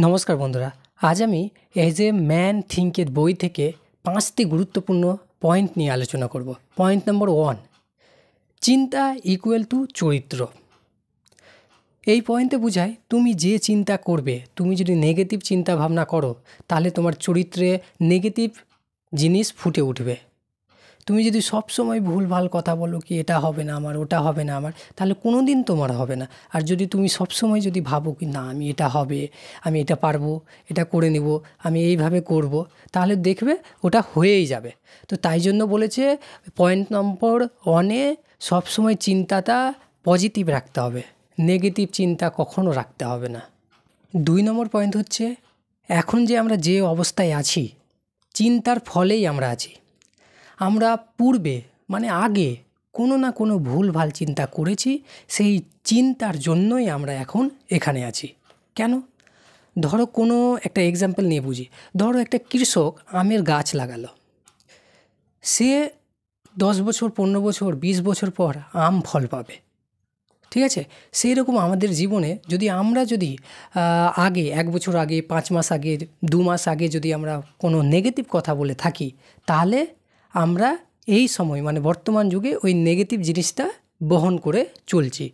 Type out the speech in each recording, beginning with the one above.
নমস্কার বন্ধুরা, আজ আমি এজ এ ম্যান থিঙ্কের বই থেকে 5টি গুরুত্বপূর্ণ পয়েন্ট নিয়ে আলোচনা করব। পয়েন্ট নম্বর 1, চিন্তা ইকুয়াল টু চরিত্র। এই পয়েন্টে বোঝায় তুমি যে চিন্তা করবে, তুমি যদি নেগেটিভ চিন্তা ভাবনা করো তাহলে তোমার চরিত্রে নেগেটিভ জিনিস ফুটে উঠবে। তুমি যদি সবসময় ভুলভাল কথা বলো কি এটা হবে না আমার, ওটা হবে না আমার, তাহলে কোনো দিন তোমার হবে না। আর যদি তুমি সবসময় যদি ভাবো কি না আমি এটা হবে, আমি এটা পারবো, এটা করে নেব, আমি এইভাবে করব, তাহলে দেখবে ওটা হয়েই যাবে। তো তাই জন্য বলেছে পয়েন্ট নম্বর 1-এ সবসময় চিন্তাটা পজিটিভ রাখতে হবে, নেগেটিভ চিন্তা কখনো রাখতে হবে না। 2 নম্বর পয়েন্ট হচ্ছে এখন যে আমরা যে অবস্থায় আছি চিন্তার ফলেই আমরা আছি। আমরা পূর্বে মানে আগে কোনো না কোনো ভুলভাল চিন্তা করেছি, সেই চিন্তার জন্যই আমরা এখন এখানে আছি। কেন? ধরো কোনো একটা এক্সাম্পল নিয়ে বুঝি। ধরো একটা কৃষক আমের গাছ লাগালো, সে 10 বছর, 15 বছর, 20 বছর পর আম ফল পাবে, ঠিক আছে? সেই রকম আমাদের জীবনে যদি আমরা আগে 1 বছর আগে, 5 মাস আগে, 2 মাস আগে যদি আমরা কোনো নেগেটিভ কথা বলে থাকি, তাহলে আমরা এই সময় মানে বর্তমান যুগে ওই নেগেটিভ জিনিসটা বহন করে চলছি।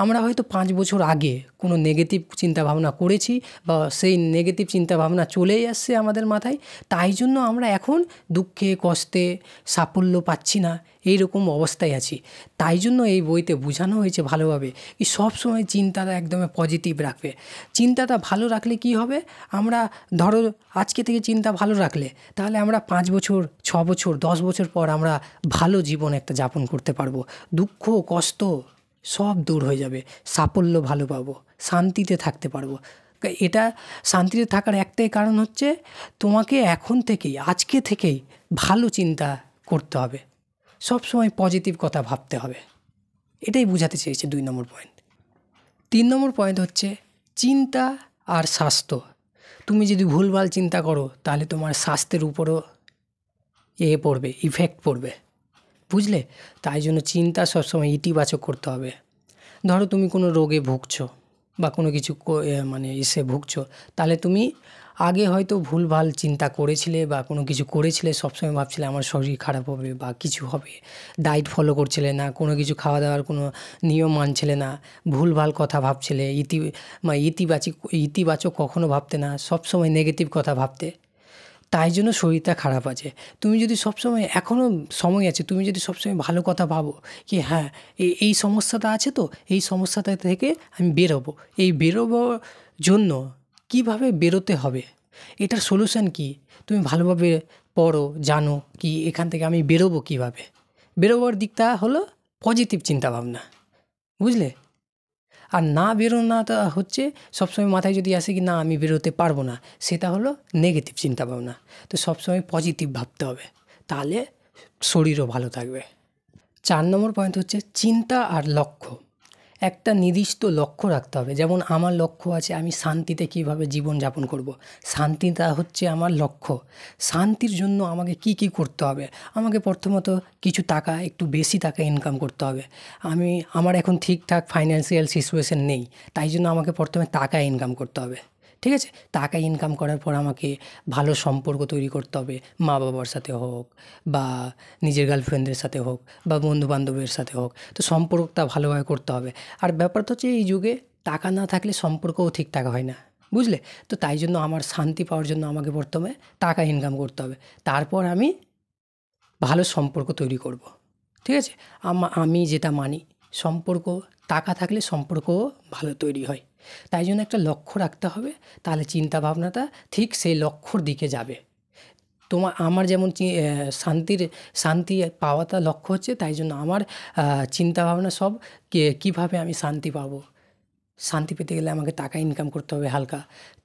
আমরা হয়তো 5 বছর আগে কোনো নেগেটিভ চিন্তাভাবনা করেছি বা সেই নেগেটিভ চিন্তাভাবনা চলেই আসছে আমাদের মাথায়, তাই জন্য আমরা এখন দুঃখে কষ্টে সাফল্য পাচ্ছি না, এই রকম অবস্থায় আছি। তাই জন্য এই বইতে বোঝানো হয়েছে ভালোভাবে কি সবসময় চিন্তাটা একদমই পজিটিভ রাখবে। চিন্তাটা ভালো রাখলে কি হবে, আমরা ধরো আজকে থেকে চিন্তা ভালো রাখলে তাহলে আমরা 5 বছর, 6 বছর, 10 বছর পর আমরা ভালো জীবন একটা যাপন করতে পারবো। দুঃখ কষ্ট সব দূর হয়ে যাবে, সাফল্য ভালো পাবো, শান্তিতে থাকতে পারবো। এটা শান্তিতে থাকার একটাই কারণ হচ্ছে তোমাকে এখন থেকেই, আজকে থেকেই ভালো চিন্তা করতে হবে, সবসময় পজিটিভ কথা ভাবতে হবে। এটাই বোঝাতে চেয়েছে 2 নম্বর পয়েন্ট। 3 নম্বর পয়েন্ট হচ্ছে চিন্তা আর স্বাস্থ্য। তুমি যদি ভুলভাল চিন্তা করো তাহলে তোমার স্বাস্থ্যের উপরও পড়বে, ইফেক্ট পড়বে, বুঝলে? তাই জন্য চিন্তা সবসময় ইতিবাচক করতে হবে। ধরো তুমি কোনো রোগে ভুগছো বা কোনো কিছু ভুগছো, তাহলে তুমি আগে হয়তো ভুলভাল চিন্তা করেছিলে বা কোনো কিছু করেছিলে, সবসময় ভাবছিলে আমার শরীর খারাপ হবে বা কিছু হবে, ডায়েট ফলো করছিলে না, কোনো কিছু খাওয়া দাওয়ার কোনো নিয়ম মানছিলে না, ভুলভাল কথা ভাবছিলে, ইতিবাচক কখনো ভাবতে না, সবসময় নেগেটিভ কথা ভাবতে, তাই জন্য শরীরটা খারাপ আছে। তুমি যদি সবসময়, এখনও সময় আছে, তুমি যদি সবসময় ভালো কথা ভাবো কি হ্যাঁ এই সমস্যাটা আছে, তো এই সমস্যাটা থেকে আমি বেরোবো, এই বেরোবার জন্য কিভাবে বেরোতে হবে, এটার সলিউশন কি, তুমি ভালোভাবে পড়ো, জানো কি এখান থেকে আমি বেরোবো কীভাবে। বেরোবার দিকটা হলো পজিটিভ চিন্তাভাবনা, বুঝলে? আর না বেরোনাটা হচ্ছে সবসময় মাথায় যদি আসে কি না আমি বেরোতে পারবো না, সেটা হলো নেগেটিভ চিন্তাভাবনা। তো সবসময় পজিটিভ ভাবতে হবে, তাহলে শরীরও ভালো থাকবে। 4 নম্বর পয়েন্ট হচ্ছে চিন্তা আর লক্ষ্য। একটা নির্দিষ্ট লক্ষ্য রাখতে হবে। যেমন আমার লক্ষ্য আছে আমি শান্তিতে কীভাবে জীবনযাপন করব, শান্তিটা হচ্ছে আমার লক্ষ্য। শান্তির জন্য আমাকে কি কি করতে হবে, আমাকে প্রথমত কিছু টাকা, একটু বেশি টাকা ইনকাম করতে হবে। আমার এখন ঠিকঠাক ফাইন্যান্সিয়াল সিচুয়েশন নেই, তাই জন্য আমাকে প্রথমে টাকা ইনকাম করতে হবে, ঠিক আছে? টাকা ইনকাম করার পর আমাকে ভালো সম্পর্ক তৈরি করতে হবে, মা বাবার সাথে হোক বা নিজের গার্লফ্রেন্ডের সাথে হোক বা বন্ধুবান্ধবের সাথে হোক, তো সম্পর্কটা ভালোভাবে করতে হবে। আর ব্যাপারটা হচ্ছে এই যুগে টাকা না থাকলে সম্পর্কও ঠিকঠাক হয় না, বুঝলে? তো তাই জন্য আমার শান্তি পাওয়ার জন্য আমাকে প্রথমে টাকা ইনকাম করতে হবে, তারপর আমি ভালো সম্পর্ক তৈরি করব, ঠিক আছে? আমি যেটা মানি, সম্পর্ক টাকা থাকলে সম্পর্কও ভালো তৈরি হয়। তাই জন্য একটা লক্ষ্য রাখতে হবে, তাহলে চিন্তাভাবনাটা ঠিক সেই লক্ষ্যর দিকে যাবে। আমার যেমন শান্তি পাওয়াটা লক্ষ্য হচ্ছে, তাই জন্য আমার চিন্তাভাবনা সব কীভাবে আমি শান্তি পাবো। শান্তি পেতে গেলে আমাকে টাকা ইনকাম করতে হবে হালকা।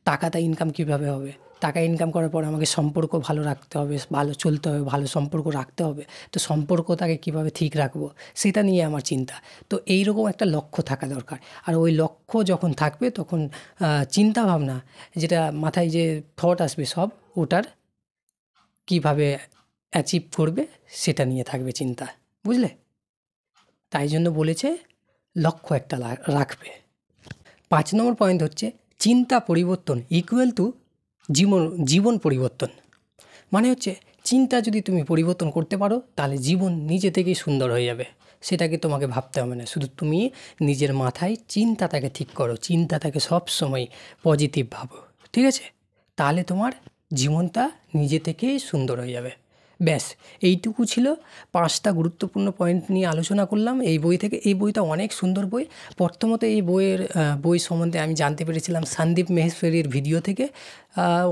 টাকাটা ইনকাম কীভাবে হবে, টাকা ইনকাম করার পর আমাকে সম্পর্ক ভালো রাখতে হবে, ভালো চলতে হবে, ভালো সম্পর্ক রাখতে হবে। তো সম্পর্কটাকে কীভাবে ঠিক রাখবো সেটা নিয়ে আমার চিন্তা। তো এইরকম একটা লক্ষ্য থাকা দরকার। আর ওই লক্ষ্য যখন থাকবে তখন চিন্তাভাবনা, যেটা মাথায় যে থট আসবে সব, ওটার কীভাবে অ্যাচিভ করবে সেটা নিয়ে থাকবে চিন্তা, বুঝলে? তাই জন্য বলেছে লক্ষ্য একটা রাখবে। 5 নম্বর পয়েন্ট হচ্ছে চিন্তা পরিবর্তন ইকুয়াল টু জীবন পরিবর্তন। মানে হচ্ছে চিন্তা যদি তুমি পরিবর্তন করতে পারো তাহলে জীবন নিজে থেকেই সুন্দর হয়ে যাবে। সেটাকে তোমাকে ভাবতে হবে না, শুধু তুমি নিজের মাথায় চিন্তাটাকে ঠিক করো, চিন্তাটাকে সবসময় পজিটিভ ভাবো, ঠিক আছে? তাহলে তোমার জীবনটা নিজে থেকেই সুন্দর হয়ে যাবে। ব্যাস, এইটুকু ছিল। 5টা গুরুত্বপূর্ণ পয়েন্ট নিয়ে আলোচনা করলাম এই বই থেকে। এই বইটা অনেক সুন্দর বই। প্রথমত এই বই সম্বন্ধে আমি জানতে পেরেছিলাম সন্দীপ মাহেশ্বরীর ভিডিও থেকে।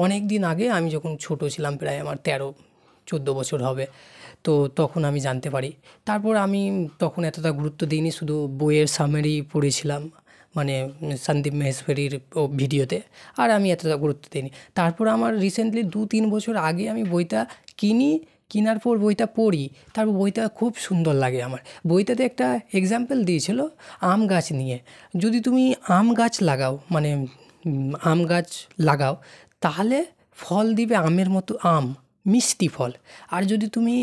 অনেক দিন আগে, আমি যখন ছোট ছিলাম, প্রায় আমার 13-14 বছর হবে, তো তখন আমি জানতে পারি। তারপর আমি তখন এতটা গুরুত্ব দিইনি, শুধু বইয়ের সামারি পড়েছিলাম, মানে সন্দীপ মাহেশ্বরীর ভিডিওতে, আর আমি এতটা গুরুত্ব দিইনি। তারপর আমার রিসেন্টলি 2-3 বছর আগে আমি বইটা কেনার পর বইটা পড়ি, তারপর বইটা খুব সুন্দর লাগে আমার। বইটাতে একটা এক্সাম্পল দিয়েছিল আম গাছ নিয়ে। যদি তুমি আম গাছ লাগাও, মানে আম গাছ লাগাও, তাহলে ফল দিবে আমের মতো আম, মিষ্টি ফল। আর যদি তুমি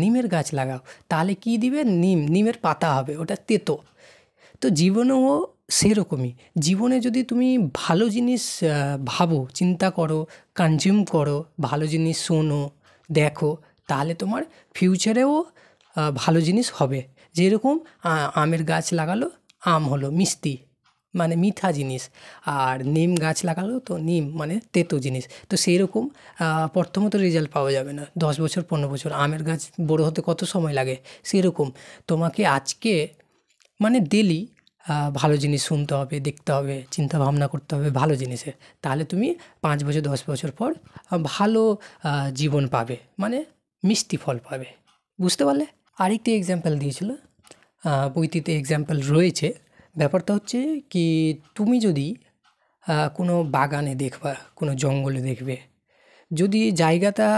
নিমের গাছ লাগাও, তাহলে কি দিবে? নিমের পাতা হবে, ওটা তেতো। তো জীবনেও সেরকমই। জীবনে যদি তুমি ভালো জিনিস ভাবো, চিন্তা করো, কনজিউম করো, ভালো জিনিস শোনো, দেখো, তাহলে তোমার ফিউচারেও ভালো জিনিস হবে। যেরকম আমের গাছ লাগালো, আম হলো মিষ্টি, মানে মিঠা জিনিস। আর নিম গাছ লাগালো, তো নিম মানে তেতো জিনিস। তো সেই রকম প্রথমত রেজাল্ট পাওয়া যাবে না, 10 বছর 15 বছর। আমের গাছ বড় হতে কত সময় লাগে, সেরকম তোমাকে আজকে মানে ডেলি ভালো জিনিস শুনতে হবে, দেখতে হবে, চিন্তা ভাবনা করতে হবে ভালো জিনিসের। তাহলে তুমি 5 বছর 10 বছর পর ভালো জীবন পাবে, মানে মিষ্টি ফল পাবে। বুঝতে পারলে? আরেকটি এক্সাম্পল দিয়েছিল বইটিতে, এক্সাম্পল রয়েছে। ব্যাপারটা হচ্ছে কি, তুমি যদি কোনো বাগানে দেখবা, কোনো জঙ্গলে দেখবে, যদি জায়গাটা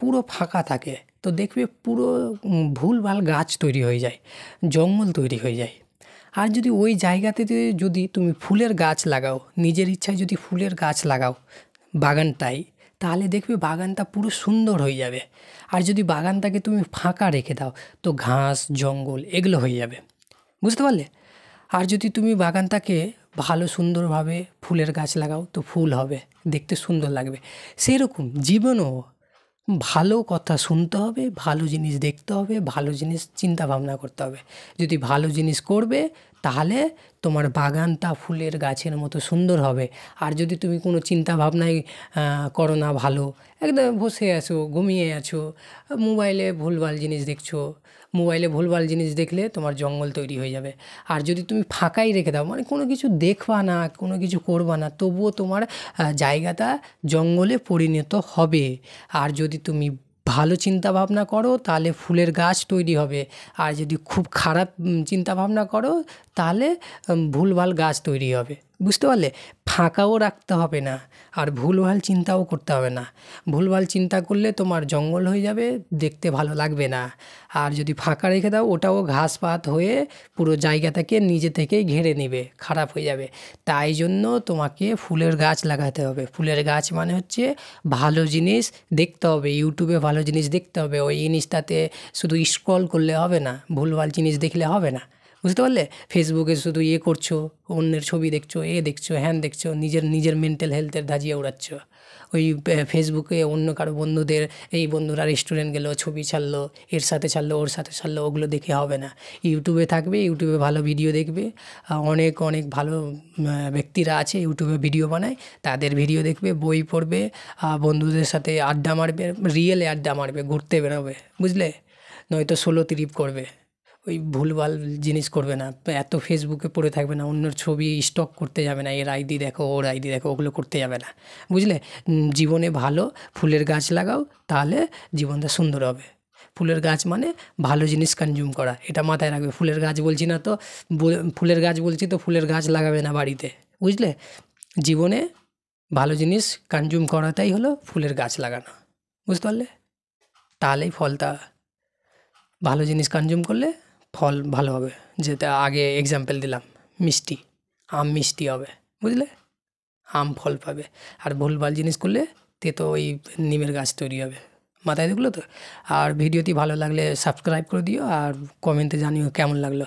পুরো ফাঁকা থাকে, তো দেখবে পুরো ভুলভাল গাছ তৈরি হয়ে যায়, জঙ্গল তৈরি হয়ে যায়। আর যদি ওই জায়গাতে যদি তুমি ফুলের গাছ লাগাও, নিজের ইচ্ছায় যদি ফুলের গাছ লাগাও বাগানটাই, তাহলে দেখবে বাগানটা পুরো সুন্দর হয়ে যাবে। আর যদি বাগানটাকে তুমি ফাঁকা রেখে দাও, তো ঘাস জঙ্গল এগুলো হয়ে যাবে। বুঝতে পারলে? আর যদি তুমি বাগানটাকে ভালো সুন্দরভাবে ফুলের গাছ লাগাও, তো ফুল হবে, দেখতে সুন্দর লাগবে। সেরকম জীবনও ভালো কথা শুনতে হবে, ভালো জিনিস দেখতে হবে, ভালো জিনিস চিন্তা ভাবনা করতে হবে। যদি ভালো জিনিস করবে, তাহলে তোমার বাগানটা ফুলের গাছের মতো সুন্দর হবে। আর যদি তুমি কোনো চিন্তা ভাবনাই করো না ভালো, একদম বসে আছো, ঘুমিয়ে আছো, মোবাইলে ভুলভাল জিনিস দেখছো, মোবাইলে ভুলভাল জিনিস দেখলে তোমার জঙ্গল তৈরি হয়ে যাবে। আর যদি তুমি ফাঁকাই রেখে দাও, মানে কোনো কিছু দেখবা না, কোনো কিছু করবা না, তবুও তোমার জায়গাটা জঙ্গলে পরিণত হবে। আর যদি তুমি ভালো চিন্তা ভাবনা করো, তাহলে ফুলের গাছ তৈরি হবে। আর যদি খুব খারাপ চিন্তা ভাবনা করো, তাহলে ভুলভাল গাছ তৈরি হবে। বুঝতে পারলে? ফাঁকাও রাখতে হবে না, আর ভুলভাল চিন্তাও করতে হবে না। ভুলভাল চিন্তা করলে তোমার জঙ্গল হয়ে যাবে, দেখতে ভালো লাগবে না। আর যদি ফাঁকা রেখে দাও, ওটাও ঘাস পাত হয়ে পুরো জায়গাটাকে নিজে থেকেই ঘিরে নেবে, খারাপ হয়ে যাবে। তাই জন্য তোমাকে ফুলের গাছ লাগাতে হবে। ফুলের গাছ মানে হচ্ছে ভালো জিনিস দেখতে হবে, ইউটিউবে ভালো জিনিস দেখতে হবে। ওই জিনিসটাতে শুধু স্ক্রল করলে হবে না, ভুলভাল জিনিস দেখলে হবে না। বুঝতে পারলে? ফেসবুকে শুধু করছো, অন্যের ছবি দেখছো, দেখছো, হ্যান দেখছো, নিজের মেন্টাল হেলথের ধাজিয়ে উড়াচ্ছ। ওই ফেসবুকে অন্য কারো বন্ধুদের, এই বন্ধুরা রেস্টুরেন্ট গেলো, ছবি ছাড়লো, এর সাথে ছাড়লো, ওর সাথে ছাড়লো, ওগুলো দেখে হবে না। ইউটিউবে থাকবে, ইউটিউবে ভালো ভিডিও দেখবে। অনেক ভালো ব্যক্তিরা আছে ইউটিউবে ভিডিও বানায়, তাদের ভিডিও দেখবে, বই পড়বে, বন্ধুদের সাথে আড্ডা মারবে, রিয়েলে আড্ডা মারবে, ঘুরতে বেরোবে। বুঝলে? নয়তো সোলো ট্রিপ করবে। ওই ভুলভাল জিনিস করবে না, এত ফেসবুকে পড়ে থাকবে না, অন্যের ছবি স্টক করতে যাবে না, এর আইডি দেখো, ওর আইডি দেখো, ওগুলো করতে যাবে না। বুঝলে? জীবনে ভালো ফুলের গাছ লাগাও, তাহলে জীবনটা সুন্দর হবে। ফুলের গাছ মানে ভালো জিনিস কনজিউম করা, এটা মাথায় রাখবে। ফুলের গাছ বলছি না তো, ফুলের গাছ বলছি তো ফুলের গাছ লাগাবে না বাড়িতে। বুঝলে? জীবনে ভালো জিনিস কনজিউম করাটাই হলো ফুলের গাছ লাগানো। বুঝতে পারলে? তাহলেই ফলটা, ভালো জিনিস কনজিউম করলে ফল ভালো হবে। যেটা আগে এক্সাম্পল দিলাম, মিষ্টি আম মিষ্টি হবে। বুঝলে? আম ফল পাবে। আর ভুলভাল জিনিস করলে তেতো ওই নিমের গাছ তৈরি হবে। মাথায় ঢুকলো তো? আর ভিডিওটি ভালো লাগলে সাবস্ক্রাইব করে দিও, আর কমেন্টে জানিও কেমন লাগলো।